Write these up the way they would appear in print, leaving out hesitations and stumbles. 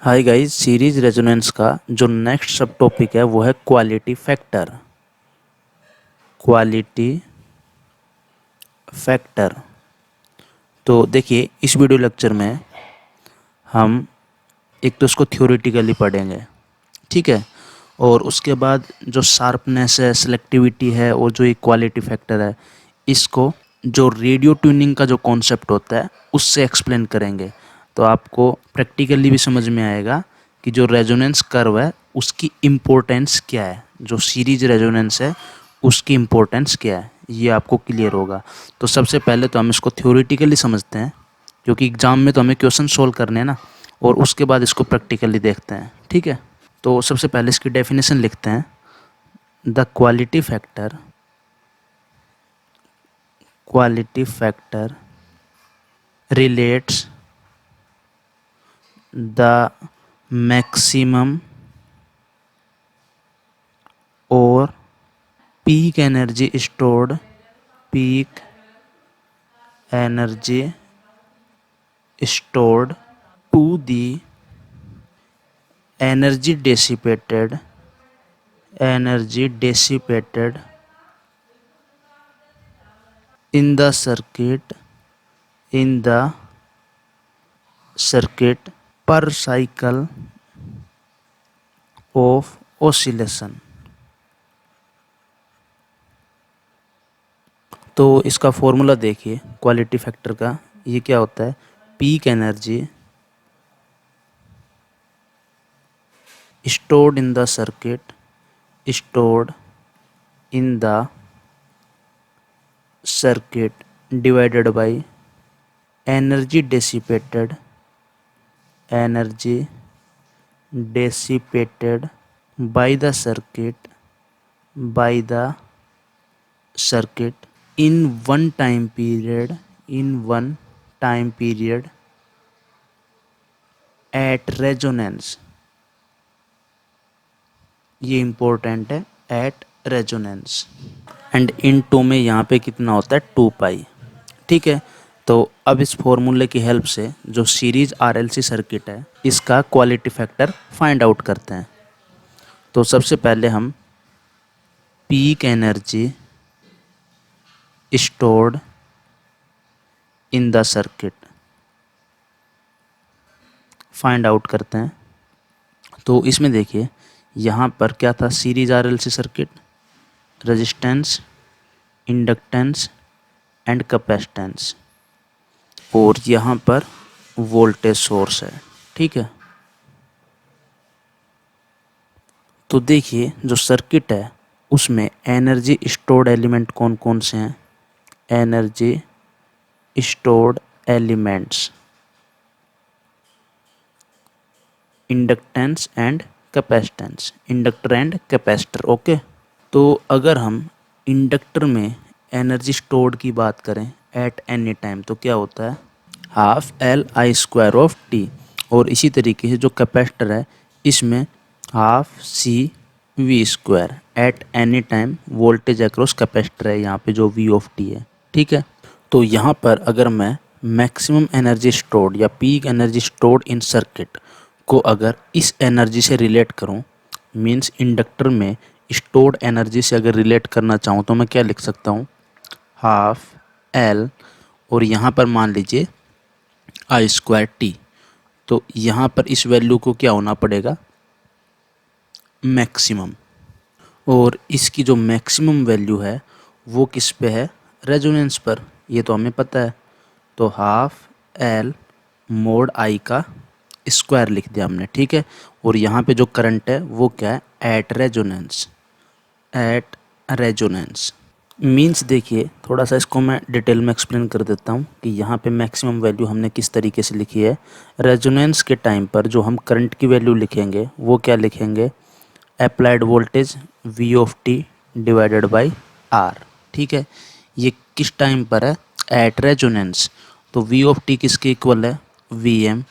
Hi guys, series resonance का जो next सब टॉपिक है वो है क्वालिटी फैक्टर। Quality factor. तो देखिए, इस वीडियो लेक्चर में हम एक तो इसको थ्योरेटिकली पढ़ेंगे, ठीक है। और उसके बाद जो शार्पनेस है, सेलेक्टिविटी है और जो ये क्वालिटी फैक्टर है, इसको जो रेडियो ट्यूनिंग का जो कॉन्सेप्ट होता है उससे एक्सप्लेन करेंगे। तो आपको प्रैक्टिकली भी समझ में आएगा कि जो रेजोनेंस कर्व है उसकी इम्पोर्टेंस क्या है, जो सीरीज रेजोनेंस है उसकी इम्पोर्टेंस क्या है, ये आपको क्लियर होगा। तो सबसे पहले तो हम इसको थ्योरेटिकली समझते हैं, क्योंकि एग्ज़ाम में तो हमें क्वेश्चन सोल्व करने हैं ना, और उसके बाद इसको प्रैक्टिकली देखते हैं, ठीक है। तो सबसे पहले इसकी डेफिनेशन लिखते हैं। The quality factor relates the maximum or peak energy stored to the energy dissipated in the circuit per cycle of oscillation। तो इसका फॉर्मूला देखिए क्वालिटी फैक्टर का, ये क्या होता है? Peak energy stored in the circuit divided by energy dissipated by the circuit in one time period at resonance। ये important है, at resonance. And in two में यहाँ पे कितना होता है? 2 पाई, ठीक है। तो अब इस फॉर्मूले की हेल्प से जो सीरीज आरएलसी सर्किट है इसका क्वालिटी फैक्टर फाइंड आउट करते हैं। तो सबसे पहले हम peak energy stored in the circuit find out करते हैं। तो इसमें देखिए, यहाँ पर क्या था? Series RLC circuit, resistance, inductance and capacitance, और यहाँ पर वोल्टेज सोर्स है, ठीक है। तो देखिए, जो सर्किट है उसमें एनर्जी स्टोर्ड एलिमेंट कौन कौन से हैं? Energy stored elements inductance and capacitance, inductor and capacitor, okay. तो अगर हम इंडक्टर में एनर्जी स्टोर्ड की बात करें एट एनी टाइम, तो क्या होता है? ½ L I² और इसी तरीके से जो कैपेसिटर है इसमें ½ CV² at any time voltage across capacitor है, यहाँ पे जो V है, ठीक है। तो यहाँ पर अगर मैं मैक्सिमम एनर्जी स्टोर्ड या peak energy stored in circuit को अगर इस एनर्जी से रिलेट करूँ, मीन्स इंडक्टर में स्टोर्ड एनर्जी से अगर रिलेट करना चाहूँ, तो मैं क्या लिख सकता हूँ? ½ L और यहाँ पर मान लीजिए I²T। तो यहाँ पर इस वैल्यू को क्या होना पड़ेगा? मैक्सिमम। और इसकी जो मैक्सिमम वैल्यू है वो किस पे है? रेजोनेंस पर, ये तो हमें पता है। तो ½ L mod I का स्क्वायर लिख दिया हमने, ठीक है। और यहाँ पे जो करंट है वो क्या है? एट रेजोनेंस मीन्स, देखिए थोड़ा सा इसको मैं डिटेल में एक्सप्लेन कर देता हूँ कि यहाँ पे मैक्सिमम वैल्यू हमने किस तरीके से लिखी है। रेजोनेंस के टाइम पर जो हम करंट की वैल्यू लिखेंगे वो क्या लिखेंगे? Applied voltage V divided by R, ठीक है। ये किस टाइम पर है? At resonance. तो V किसके इक्वल है? VM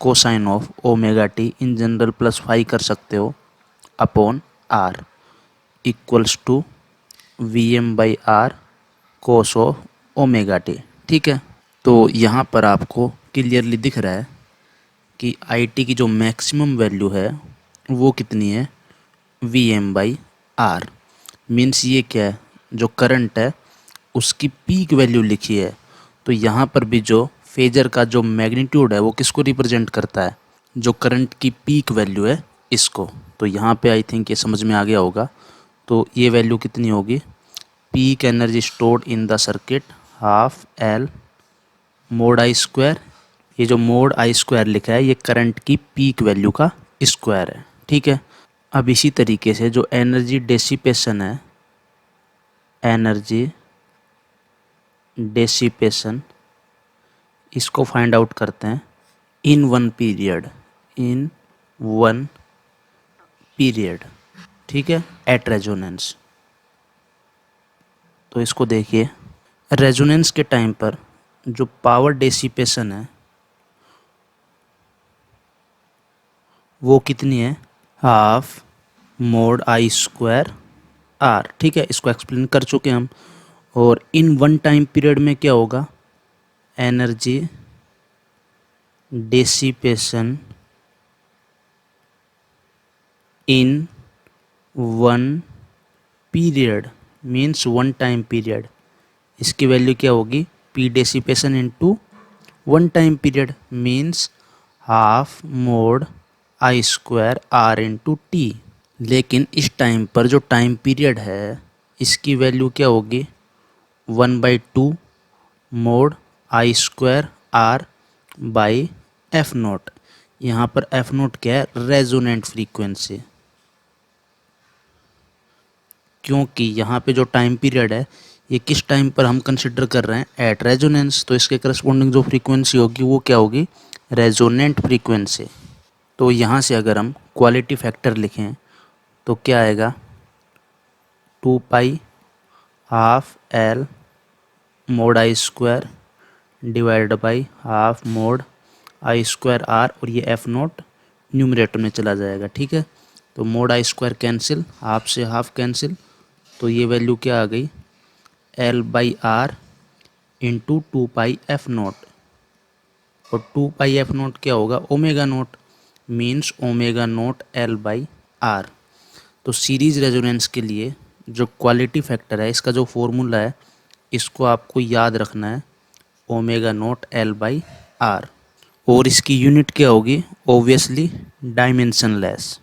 cosine of ω_t, in general plus phi कर सकते हो, upon R equals to VM/R cos of ω_t, ठीक है। तो यहाँ पर आपको क्लियरली दिख रहा है कि IT की जो मैक्सिमम वैल्यू है वो कितनी है, Vm/R। मीन्स ये क्या है, जो करंट है उसकी पीक वैल्यू लिखी है। तो यहाँ पर भी जो फेजर का जो मैग्नीट्यूड है वो किसको रिप्रेजेंट करता है, जो करंट की पीक वैल्यू है इसको। तो यहाँ पे आई थिंक ये समझ में आ गया होगा। तो ये वैल्यू कितनी होगी, peak energy stored in the circuit half L mod I square. ये जो मोड आई स्क्वायर लिखा है ये करंट की पीक वैल्यू का स्क्वायर है, ठीक है। अब इसी तरीके से जो एनर्जी डेसिपेशन है, एनर्जी डेसिपेशन, इसको फाइंड आउट करते हैं इन वन पीरियड, इन वन पीरियड, ठीक है, एट रेजोनेंस। तो इसको देखिए, रेजोनेंस के टाइम पर जो पावर डेसिपेशन है वो कितनी है, half mod I square R, ठीक है। इसको एक्सप्लेन कर चुके हम। और इन वन टाइम पीरियड में क्या होगा, energy dissipation in one period means one time period, इसकी वैल्यू क्या होगी, P dissipation into one time period means half mod I square R into T. लेकिन इस टाइम पर जो टाइम पीरियड है इसकी वैल्यू क्या होगी, 1/2 mod I square R by F naught. यहाँ पर एफ नोट क्या है, रेजोनेंट फ्रीक्वेंसी। क्योंकि यहाँ पे जो टाइम पीरियड है ये किस टाइम पर हम कंसिडर कर रहे हैं, एट रेजोनेंस। तो इसके करस्पॉन्डिंग जो फ्रीक्वेंसी होगी वो क्या होगी, रेजोनेंट फ्रीक्वेंसी। तो यहाँ से अगर हम क्वालिटी फैक्टर लिखें तो क्या आएगा, 2 half L mod I square divided by half mod I square R, और ये एफ नोट न्यूमरेटर में चला जाएगा, ठीक है। तो mode I square cancel, half से हाफ कैंसिल, तो ये वैल्यू क्या आ गई, L/R इंटू 2 एफ नोट। और 2 एफ नोट क्या होगा, omega naught, means omega note L/R। तो सीरीज रेजोनेंस के लिए जो क्वालिटी फैक्टर है इसका जो फॉर्मूला है इसको आपको याद रखना है, ओमेगा नोट L/R। और इसकी यूनिट क्या होगी, ऑब्वियसली डायमेंशनलेस,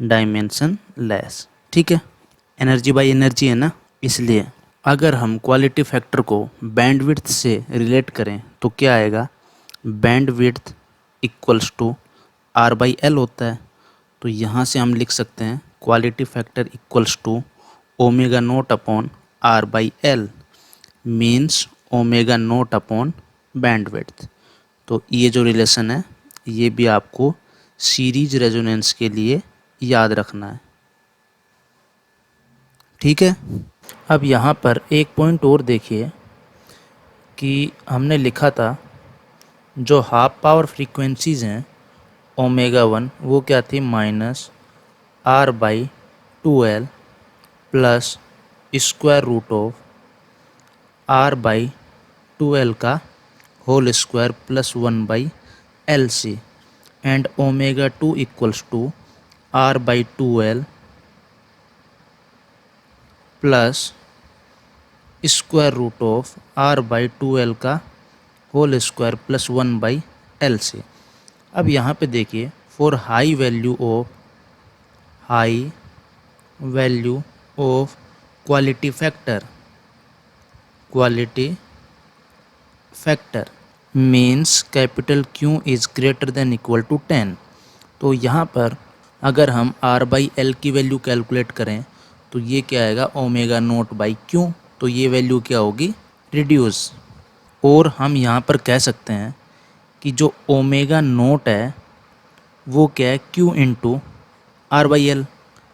डायमेंशनलेस, ठीक है। एनर्जी बाई एनर्जी है ना, इसलिए अगर हम क्वालिटी फैक्टर को बैंडविड्थ से रिलेट करें तो क्या आएगा, बैंडविड्थ इक्वल्स टू R/L होता है। तो यहाँ से हम लिख सकते हैं quality factor equals to omega naught upon R/L means omega naught upon bandwidth. तो ये जो रिलेशन है ये भी आपको सीरीज रेजोनेंस के लिए याद रखना है, ठीक है। अब यहाँ पर एक पॉइंट और देखिए कि हमने लिखा था जो हाफ पावर फ्रीक्वेंसीज़ हैं ओमेगा 1 वो क्या थी, -R/2L plus square root of R/2L का whole square plus 1/LC and omega 2 equals to R/2L plus square root of R/2L का होल स्क्वायर प्लस 1/LC। अब यहाँ पे देखिए, for high value of quality factor means capital Q is greater than equal to 10। तो यहाँ पर अगर हम R/L की वैल्यू कैलकुलेट करें तो ये क्या आएगा, ओमेगा नोट बाई Q। तो ये वैल्यू क्या होगी, रिड्यूस। और हम यहाँ पर कह सकते हैं कि जो ओमेगा नोट है वो क्या है, Q into R/L।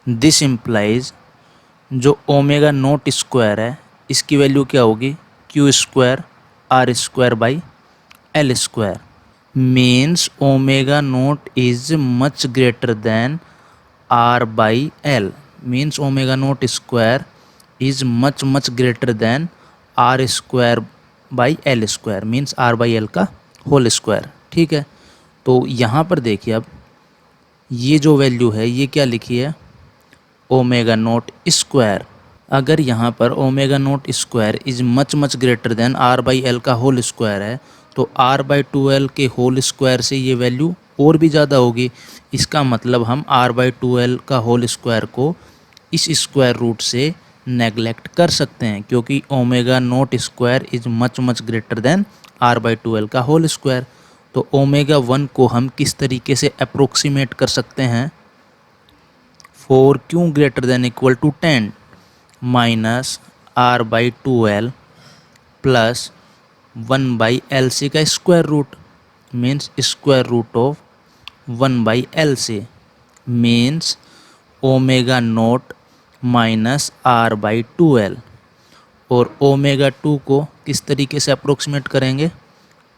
This implies जो ओमेगा नोट स्क्वायर है इसकी वैल्यु क्या होगी, Q square R² L square means omega note is much greater then R/L means omega note square is much greater then R² L square means R/L का whole square. ठीक है, तो यहाँ पर देखिए अब ये जो वैल्यू है ये क्या लिखी है, ओमेगा नॉट स्क्वायर। अगर यहाँ पर omega naught square is much greater than R by L का होल स्क्वायर है, तो आर बाई 2l के होल स्क्वायर से ये वैल्यू और भी ज़्यादा होगी। इसका मतलब हम आर बाई 2l का होल स्क्वायर को इस स्क्वायर रूट से नेगलेक्ट कर सकते हैं, क्योंकि omega naught square is much greater than R by 2l का होल स्क्वायर। तो ओमेगा 1 को हम किस तरीके से अप्रोक्सीमेट कर सकते हैं, 4q greater than equal to 10 minus r by 2l plus 1 by L c का square root, means square root of 1 by L C, means omega nought minus r by 2l। और ओमेगा 2 को किस तरीके से approximate करेंगे,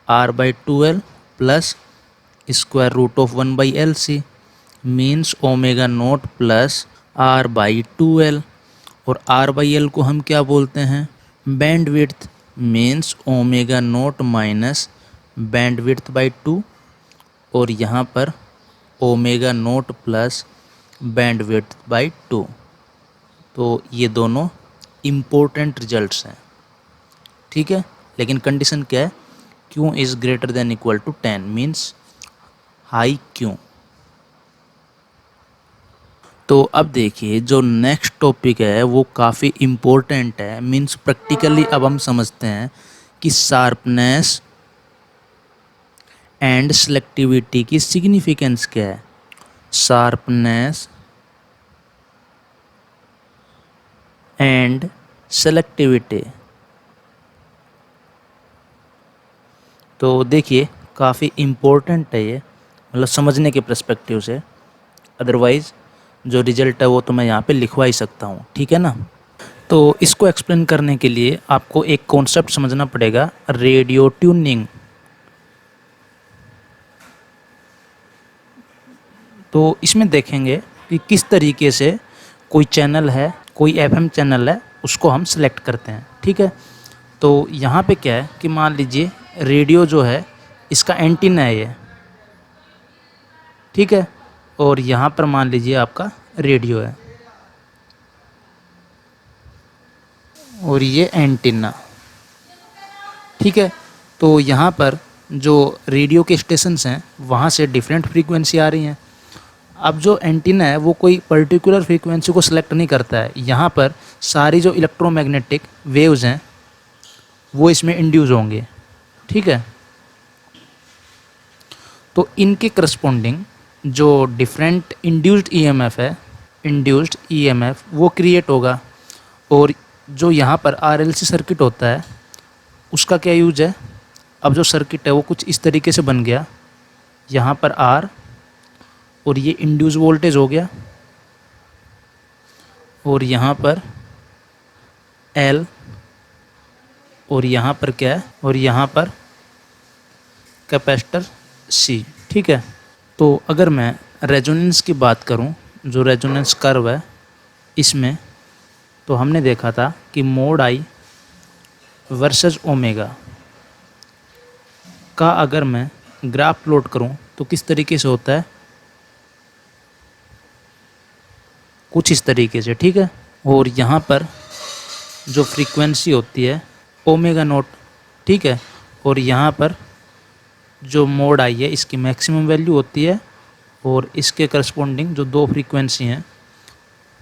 R by 2l plus square root of 1 by L C, means omega naught plus R by 2l। और are by L को हम क्या बोलते हैं, band width, means omega nought minus band width by 2। और यहाँ पर omega naught plus band width by 2। तो ये दोनों इम्पोर्टेंट रिजल्ट्स हैं। ठीक है, लेकिन कंडीशन क्या है, Q is greater than equal to 10, means high Q. तो अब देखिए जो नेक्स्ट टॉपिक है वो काफ़ी इम्पोर्टेंट है, मीन्स प्रैक्टिकली अब हम समझते हैं कि शार्पनेस एंड सेलेक्टिविटी की सिग्निफिकेंस क्या है। शार्पनेस एंड सेलेक्टिविटी, तो देखिए काफ़ी इम्पोर्टेंट है ये, मतलब समझने के पर्सपेक्टिव से। अदरवाइज़ जो रिज़ल्ट है वो तो मैं यहाँ पे लिखवा ही सकता हूँ, ठीक है ना। तो इसको एक्सप्लेन करने के लिए आपको एक कॉन्सेप्ट समझना पड़ेगा, रेडियो ट्यूनिंग। तो इसमें देखेंगे कि किस तरीके से कोई चैनल है, कोई एफएम चैनल है, उसको हम सेलेक्ट करते हैं। ठीक है, तो यहाँ पे क्या है कि मान लीजिए रेडियो जो है इसका एंटीना है ये, ठीक है, और यहाँ पर मान लीजिए आपका रेडियो है और ये एंटीना। ठीक है, तो यहाँ पर जो रेडियो के स्टेशंस हैं वहाँ से डिफरेंट फ्रीक्वेंसी आ रही हैं। अब जो एंटीना है वो कोई पर्टिकुलर फ्रीक्वेंसी को सिलेक्ट नहीं करता है, यहाँ पर सारी जो इलेक्ट्रोमैग्नेटिक वेव्स हैं वो इसमें इंड्यूस होंगे। ठीक है, तो इनके करस्पॉन्डिंग जो डिफरेंट इंड्यूस्ड ईएमएफ है, इंड्यूस्ड ईएमएफ वो क्रिएट होगा। और जो यहाँ पर आरएलसी सर्किट होता है उसका क्या यूज है, अब जो सर्किट है वो कुछ इस तरीके से बन गया, यहाँ पर आर और ये इंड्यूस वोल्टेज हो गया, और यहाँ पर एल, और यहाँ पर क्या है, और यहाँ पर कैपेसिटर सी। ठीक है, तो अगर मैं रेजोनेंस की बात करूं, जो रेजोनेंस कर्व है इसमें, तो हमने देखा था कि मोड आई वर्सेस ओमेगा का अगर मैं ग्राफ प्लॉट करूं तो किस तरीके से होता है, कुछ इस तरीके से। ठीक है, और यहाँ पर जो फ्रीक्वेंसी होती है ओमेगा नॉट, ठीक है, और यहाँ पर जो मोड आई है इसकी मैक्सिमम वैल्यू होती है, और इसके करस्पॉन्डिंग जो दो फ्रीक्वेंसी हैं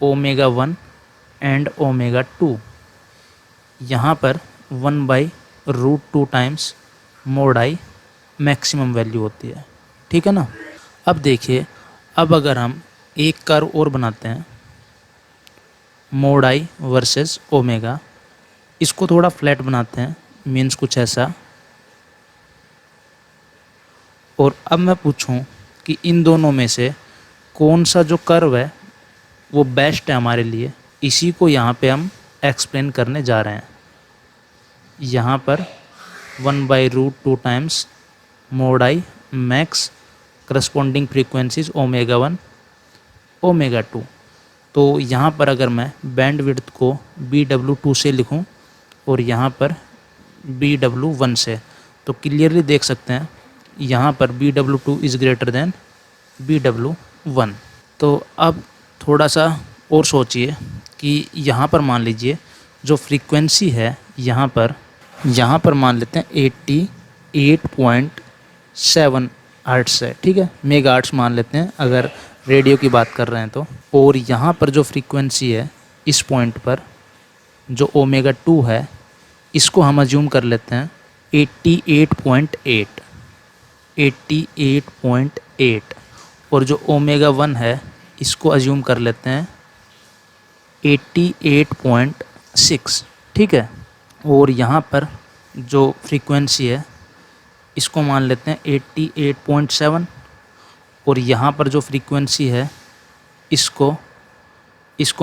ओमेगा 1 एंड ओमेगा 2, यहाँ पर 1/√2 times mode I maximum value होती है। ठीक है ना। अब देखिए, अब अगर हम एक कर्व और बनाते हैं मोड आई वर्सेस ओमेगा, इसको थोड़ा फ्लैट बनाते हैं, मीन्स कुछ ऐसा। और अब मैं पूछूं कि इन दोनों में से कौन सा जो कर्व है वो बेस्ट है हमारे लिए, इसी को यहाँ पे हम एक्सप्लेन करने जा रहे हैं। यहाँ पर 1/√2 times mode I max, corresponding frequencies omega 1 omega 2। तो यहाँ पर अगर मैं बैंड विड्थ को BW2 से लिखूँ और यहाँ पर BW1 से, तो क्लियरली देख सकते हैं यहाँ पर BW2 is greater then BW1। तो अब थोड़ा सा और सोचिए कि यहाँ पर मान लीजिए जो फ्रीक्वेंसी है यहाँ पर मान लेते हैं 88.7 हर्ट्ज़ है, ठीक है, मेगा हर्ट्ज़ मान लेते हैं अगर रेडियो की बात कर रहे हैं तो। और यहाँ पर जो फ्रीक्वेंसी है इस पॉइंट पर जो ओमेगा 2 है इसको हम अज्यूम कर लेते हैं 88.8 और जो ओमेगा 1 है इसको अज्यूम कर लेते हैं 88.6, ठीक है। और यहाँ पर जो फ्रीक्वेंसी है इसको मान लेते हैं 88.7 और यहाँ पर जो फ्रीक्वेंसी है इसको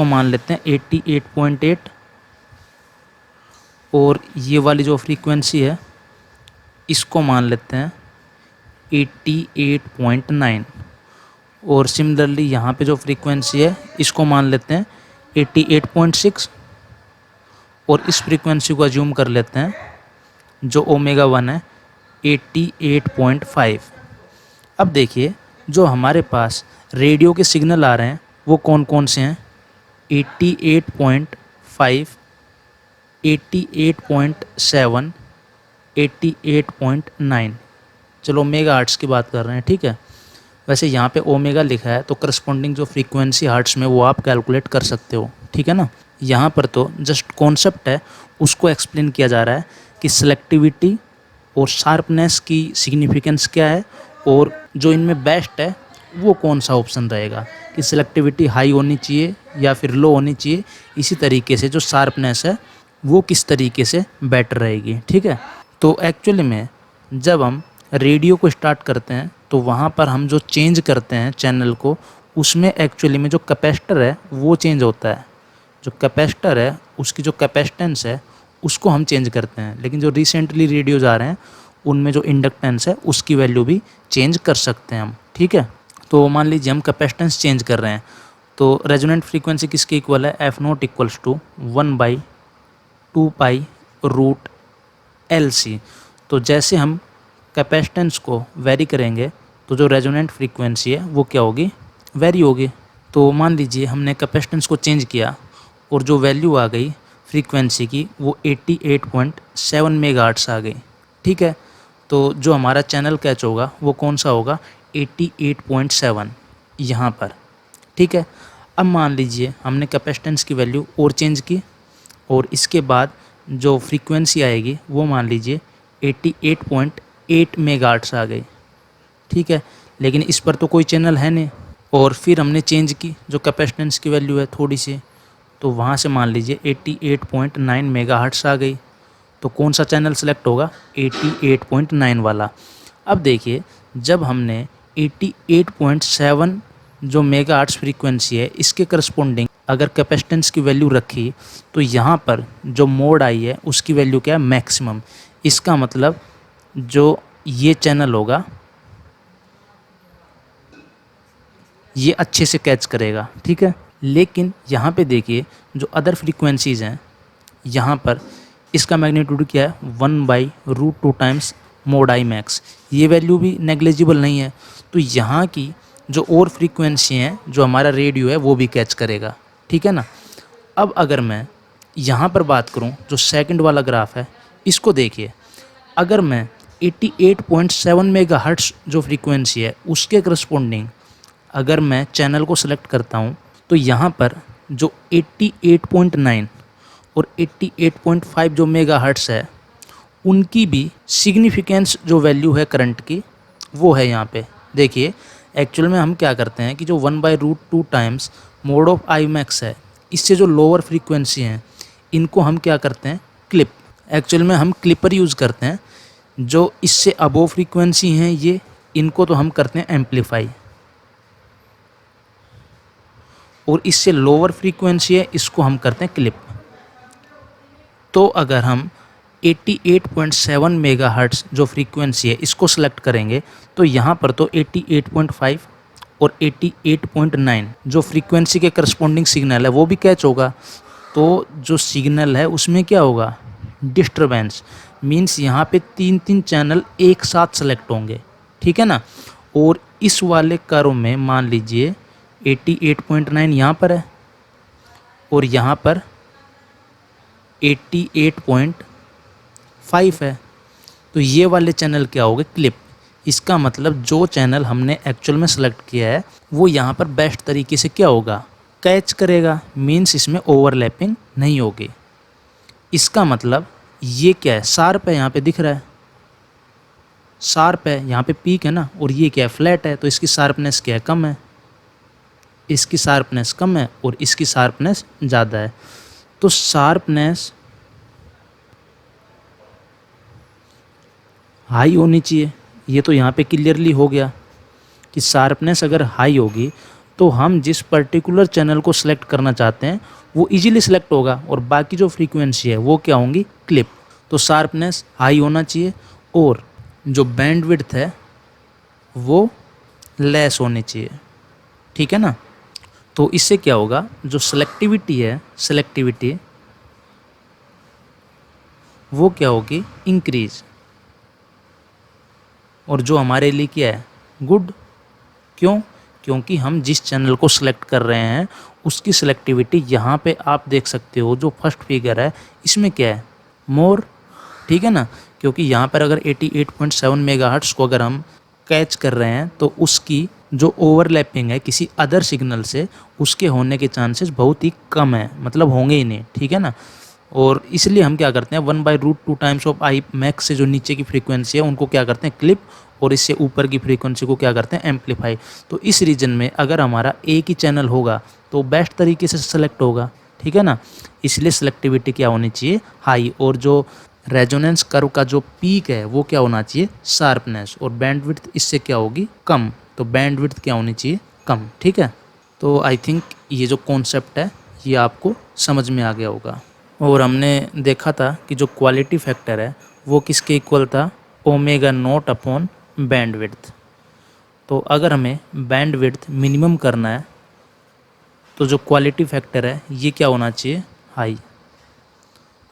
मान लेते हैं 88.8 और ये वाली जो फ्रीक्वेंसी है इसको मान लेते हैं 88.9 और सिमिलरली यहाँ पे जो फ्रीक्वेंसी है इसको मान लेते हैं 88.6 और इस फ्रीक्वेंसी को अज्यूम कर लेते हैं जो ओमेगा 1 है 88.5। अब देखिए जो हमारे पास रेडियो के सिग्नल आ रहे हैं वो कौन कौन से हैं 88.5, 88.7, 88.9। चलो मेगा हर्ट्ज़ की बात कर रहे हैं, ठीक है। वैसे यहाँ पे ओमेगा लिखा है तो करस्पॉन्डिंग जो फ्रीक्वेंसी हर्ट्ज़ में वो आप कैलकुलेट कर सकते हो, ठीक है ना। यहाँ पर तो जस्ट कॉन्सेप्ट है उसको एक्सप्लेन किया जा रहा है कि सेलेक्टिविटी और शार्पनेस की सिग्निफिकेंस क्या है और जो इनमें बेस्ट है वो कौन सा ऑप्शन रहेगा कि सेलेक्टिविटी हाई होनी चाहिए या फिर लो होनी चाहिए। इसी तरीके से जो शार्पनेस है वो किस तरीके से बेटर रहेगी, ठीक है। तो एक्चुअली में जब हम रेडियो को स्टार्ट करते हैं तो वहाँ पर हम जो चेंज करते हैं चैनल को उसमें एक्चुअली में जो कैपेसिटर है वो चेंज होता है। जो कैपेसिटर है उसकी जो कैपेसिटेंस है उसको हम चेंज करते हैं, लेकिन जो रिसेंटली रेडियोज आ रहे हैं उनमें जो इंडक्टेंस है उसकी वैल्यू भी चेंज कर सकते हैं हम, ठीक है। तो मान लीजिए हम कैपेसिटेंस चेंज कर रहे हैं तो रेजोनेंट फ्रीक्वेंसी किसके इक्वल है F0 इक्वल्स टू 1/2π√LC। तो जैसे हम कैपेसिटेंस को वेरी करेंगे तो जो रेजोनेंट फ्रीक्वेंसी है वो क्या होगी, वेरी होगी। तो मान लीजिए हमने कैपेसिटेंस को चेंज किया और जो वैल्यू आ गई फ्रीक्वेंसी की वो 88.7 मेगाहर्ट्ज़ आ गई, ठीक है। तो जो हमारा चैनल कैच होगा वो कौन सा होगा 88.7 यहाँ पर, ठीक है। अब मान लीजिए हमने कैपेसिटेंस की वैल्यू और चेंज की और इसके बाद जो फ्रीक्वेंसी आएगी वो मान लीजिए 88.8 मेगाहर्ट्ज़ आ गई, ठीक है। लेकिन इस पर तो कोई चैनल है नहीं और फिर हमने चेंज की जो कैपेसिटेंस की वैल्यू है थोड़ी सी, तो वहाँ से मान लीजिए 88.9 मेगाहर्ट्ज़ आ गई। तो कौन सा चैनल सेलेक्ट होगा 88.9 वाला। अब देखिए जब हमने 88.7 जो मेगाहर्ट्ज़ फ्रीक्वेंसी है इसके करस्पॉन्डिंग अगर कैपेसिटेंस की वैल्यू रखी तो यहाँ पर जो मोड आई है उसकी वैल्यू क्या है, मैक्सिमम। इसका मतलब जो ये चैनल होगा ये अच्छे से कैच करेगा, ठीक है। लेकिन यहाँ पे देखिए जो अदर फ्रीक्वेंसीज़ हैं यहाँ पर इसका मैग्नीट्यूड क्या है 1/√2 टाइम्स मोड आई मैक्स। ये वैल्यू भी नेग्लिजिबल नहीं है। तो यहाँ की जो और फ्रीक्वेंसी हैं जो हमारा रेडियो है वो भी कैच करेगा, ठीक है ना। अब अगर मैं यहाँ पर बात करूँ जो सेकंड वाला ग्राफ है इसको देखिए, अगर मैं 88.7 मेगाहर्ट्ज़ जो फ्रीक्वेंसी है उसके करस्पॉन्डिंग अगर मैं चैनल को सिलेक्ट करता हूँ तो यहाँ पर जो 88.9 और 88.5 जो मेगाहर्ट्ज़ है उनकी भी सिग्निफिकेंस जो वैल्यू है करंट की वो है यहाँ पे। देखिए एक्चुअल में हम क्या करते हैं कि जो 1/√2 times mode of I max है इससे जो लोअर फ्रीक्वेंसी हैं इनको हम क्या करते हैं क्लिप। एक्चुअल में हम क्लिपर यूज़ करते हैं। जो इससे अबोव फ्रीक्वेंसी हैं ये इनको तो हम करते हैं एम्पलीफाई और इससे लोअर फ्रीक्वेंसी है इसको हम करते हैं क्लिप। तो अगर हम 88.7 मेगाहर्ट्ज़ जो फ्रीक्वेंसी है इसको सेलेक्ट करेंगे तो यहाँ पर तो 88.5 और 88.9 जो फ्रीक्वेंसी के करस्पॉन्डिंग सिग्नल है वो भी कैच होगा। तो जो सिग्नल है उसमें क्या होगा, डिस्टर्बेंस। मीन्स यहाँ पे 3 चैनल एक साथ सेलेक्ट होंगे, ठीक है ना। और इस वाले कर्व में मान लीजिए 88.9 यहाँ पर है और यहाँ पर 88.5 है, तो ये वाले चैनल क्या हो गए, क्लिप। इसका मतलब जो चैनल हमने एक्चुअल में सेलेक्ट किया है वो यहाँ पर बेस्ट तरीके से क्या होगा, कैच करेगा, मीन्स इसमें ओवरलैपिंग नहीं होगी। इसका मतलब ये क्या है, शार्प है, यहाँ पे दिख रहा है शार्प है, यहाँ पे पीक है ना, और ये क्या है, फ्लैट है, तो इसकी शार्पनेस क्या है, कम है। इसकी शार्पनेस कम है और इसकी शार्पनेस ज़्यादा है। तो शार्पनेस हाई होनी चाहिए। ये तो यहाँ पे क्लियरली हो गया कि शार्पनेस अगर हाई होगी तो हम जिस पर्टिकुलर चैनल को सिलेक्ट करना चाहते हैं वो इजीली सिलेक्ट होगा, और बाकी जो फ्रीक्वेंसी है वो क्या होंगी, क्लिप। तो शार्पनेस हाई होना चाहिए और जो बैंडविड्थ है वो लेस होनी चाहिए, ठीक है ना। तो इससे क्या होगा, जो सेलेक्टिविटी है, सेलेक्टिविटी वो क्या होगी, इंक्रीज, और जो हमारे लिए क्या है, गुड। क्यों, क्योंकि हम जिस चैनल को सिलेक्ट कर रहे हैं उसकी सिलेक्टिविटी यहाँ पे आप देख सकते हो, जो फर्स्ट फिगर है इसमें क्या है, मोर, ठीक है ना। क्योंकि यहाँ पर अगर 88.7 मेगाहर्ट्ज को अगर हम कैच कर रहे हैं तो उसकी जो ओवरलैपिंग है किसी अदर सिग्नल से, उसके होने के चांसेस बहुत ही कम है, मतलब होंगे ही नहीं, ठीक है ना। और इसलिए हम क्या करते हैं, 1/√2 टाइम्स ऑफ आई मैक्स से जो नीचे की फ्रीक्वेंसी है उनको क्या करते हैं, क्लिप, और इससे ऊपर की फ्रीक्वेंसी को क्या करते हैं, एम्पलीफाई। तो इस रीजन में अगर हमारा एक ही चैनल होगा तो बेस्ट तरीके से सेलेक्ट होगा, ठीक है ना। इसलिए सेलेक्टिविटी क्या होनी चाहिए, हाई, और जो रेजोनेंस कर्व का जो पीक है वो क्या होना चाहिए, शार्पनेस, और बैंडविड्थ इससे क्या होगी, कम। तो बैंडविड्थ क्या होनी चाहिए, कम, ठीक है। तो आई थिंक ये जो कॉन्सेप्ट है ये आपको समझ में आ गया होगा। और हमने देखा था कि जो क्वालिटी फैक्टर है वो किसके इक्वल था, ω0 अपॉन बैंडविड्थ। तो अगर हमें बैंडविड्थ मिनिमम करना है तो जो क्वालिटी फैक्टर है ये क्या होना चाहिए, हाई।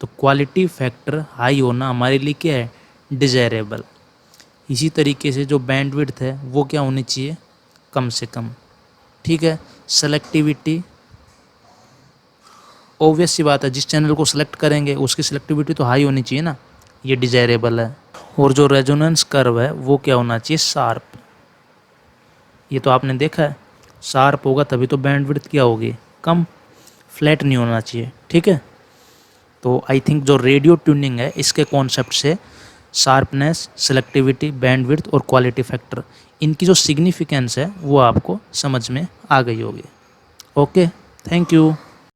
तो क्वालिटी फैक्टर हाई होना हमारे लिए क्या है, डिज़ायरेबल। इसी तरीके से जो बैंडविड्थ है वो क्या होनी चाहिए, कम से कम, ठीक है। सेलेक्टिविटी ऑब्वियस सी बात है, जिस चैनल को सिलेक्ट करेंगे उसकी सिलेक्टिविटी तो हाई होनी चाहिए ना, ये डिज़ायरेबल है। और जो रेजोनेंस कर्व है वो क्या होना चाहिए, शार्प। ये तो आपने देखा है, शार्प होगा तभी तो बैंडविड्थ क्या होगी, कम, फ्लैट नहीं होना चाहिए, ठीक है। तो आई थिंक जो रेडियो ट्यूनिंग है इसके कॉन्सेप्ट से शार्पनेस, सेलेक्टिविटी, बैंडविड्थ और क्वालिटी फैक्टर, इनकी जो सिग्निफिकेंस है वो आपको समझ में आ गई होगी। Okay, thank you.